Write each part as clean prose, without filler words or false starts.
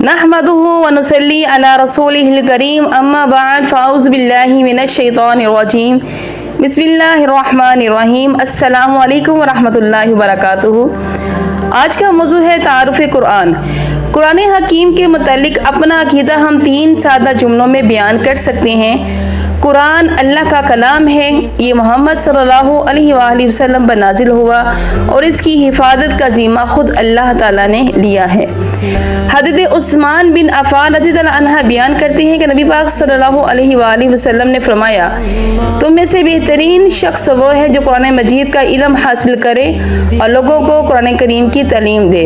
नहमदुहु व नुसल्ली अला रसूलिहिल करीम अम्मा बाद फ़ाऊज़ु बिल्लाहि मिनश शैतानिर रजीम बिस्मिल्लाहिर रहमानिर रहीम अस्सलामु अलैकुम व रहमतुल्लाहि व बरकातुहू। आज का मौजू है तारुफ़ कुरान। कुरान हकीम के मुतालिक अपना अक़ीदा हम 3 सादा जुमलों में बयान कर सकते हैं। कुरान अल्लाह का कलाम है, ये मोहम्मद सल्लल्लाहु अलैहि वसल्लम पर नाजिल हुआ और इसकी हिफाजत का ज़िम्मा खुद अल्लाह ताला ने लिया है। हज़रत उस्मान बिन अफ़्फ़ान रज़ियल्लाहु अन्हा बयान करते हैं कि नबी पाक सल्लल्लाहु अलैहि वसल्लम ने फरमाया, तुम में से बेहतरीन शख्स वो है जो कुरान मजीद का इल्म हासिल करे और लोगों को कुरान करीम की तालीम दे।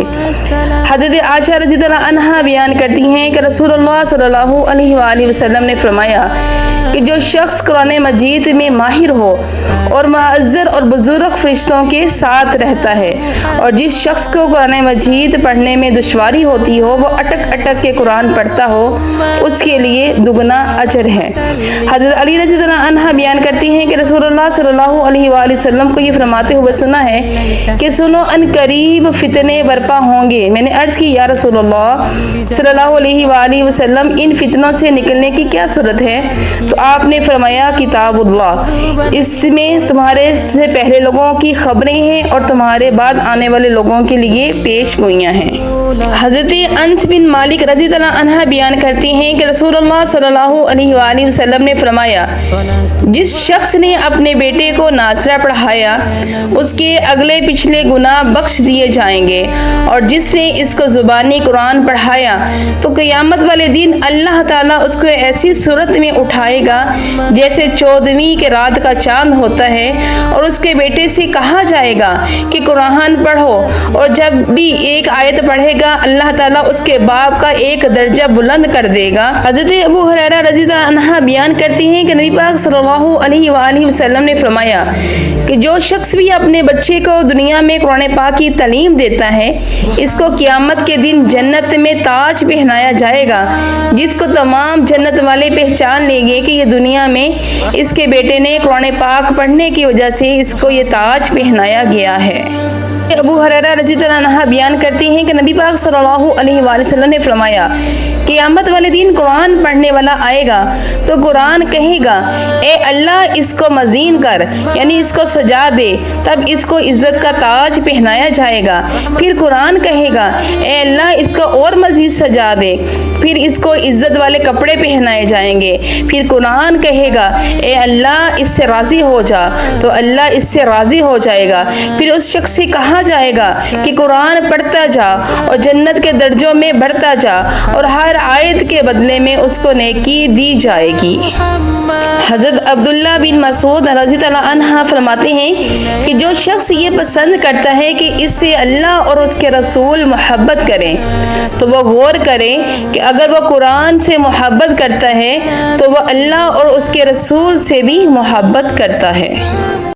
हज़रत आयशा रज़ियल्लाहु अन्हा बयान करती हैं कि रसूलुल्लाह सल्लल्लाहु अलैहि वसल्लम ने फरमाया कि जो शख्स कुरान मजीद में माहिर हो और मुअज़्ज़र और बुजुर्ग फरिश्तों के साथ रहता है और जिस शख्स को कुरान मजीद पढ़ने में दुश्वारी होती हो, वो अटक अटक के कुरान पढ़ता हो, उसके लिए दुगना अजर है। हज़रत अली रज़ियल्लाहु अन्हा बयान करती हैं कि रसूलुल्लाह सल्लल्लाहु अलैहि वसल्लम को ये फरमाते हुए सुना है कि सुनो अनकरीब फितने बर्पा होंगे। मैंने अर्ज़ की, या रसूलुल्लाह सल्लल्लाहु अलैहि वसल्लम, इन फितनों से निकलने की क्या सूरत है? तो आपने फरमाया, किताबुल्लाह, इसमें तुम्हारे से पहले लोगों की खबरें हैं और तुम्हारे बाद आने वाले लोगों के लिए पेशगोइयाँ हैं। हज़रत अनस बिन मालिक रज़ियल्लाहु अन्हा बयान करती हैं कि रसूलुल्लाह सल्लल्लाहु अलैहि वसल्लम ने फरमाया, जिस शख्स ने अपने बेटे को नाज़रा पढ़ाया उसके अगले पिछले गुनाह बख्श दिए जाएंगे और जिसने इसको ज़ुबानी कुरान पढ़ाया तो क़यामत वाले दिन अल्लाह ताला उसको ऐसी सूरत में उठाएगा जैसे 14वीं के रात का चांद होता है और उसके बेटे से कहा जाएगा कि कुरान पढ़ो, और जब भी एक आयत पढ़ेगा अल्लाह ताला उसके बाप का एक दर्जा बुलंद कर देगा। हज़रत अबू हुरैरा रज़ियल्लाहु अन्हा बयान करती हैं कि नबी पाक सल्लल्लाहु अलैहि वसल्लम ने फरमाया कि जो शख्स भी अपने बच्चे को दुनिया में कुरान पाक की तालीम देता है, इसको क़यामत के दिन जन्नत में ताज पहनाया जाएगा, जिसको तमाम जन्नत वाले पहचान लेंगे कि ये दुनिया में इसके बेटे ने कुरान पाक पढ़ने की वजह से इसको ये ताज पहनाया गया है। अबू हुरैरा रज़ियल्लाहु अन्हा बयान करती हैं कि नबी पाक सल्लल्लाहु अलैहि वसल्लम ने फरमाया, क़यामत वाले दिन कुरान पढ़ने वाला आएगा तो कुरान कहेगा, ए अल्लाह इसको मज़ीन कर, यानी इसको सजा दे, तब इसको इज़्ज़त का ताज पहनाया जाएगा। फिर कुरान कहेगा, ए अल्लाह इसको और मज़ीद सजा दे, फिर इसको इज़्ज़त वाले कपड़े पहनाए जाएंगे। फिर कुरान कहेगा, ए अल्लाह इससे राज़ी हो जा, तो अल्लाह इससे राज़ी हो जाएगा। फिर उस शख्स से कहा जाएगा कि कुरान पढ़ता जा और जन्नत के दर्जों में बढ़ता जा, और हर आयत के बदले में उसको नेकी दी जाएगी। हज़रत अब्दुल्ला बिन मसूद रज़ियल्लाहु अन्हा फरमाते हैं कि जो शख्स ये पसंद करता है कि इससे अल्लाह और उसके रसूल मोहब्बत करें, तो वो गौर करें कि अगर वो कुरान से मोहब्बत करता है तो वह अल्लाह और उसके रसूल से भी मोहब्बत करता है।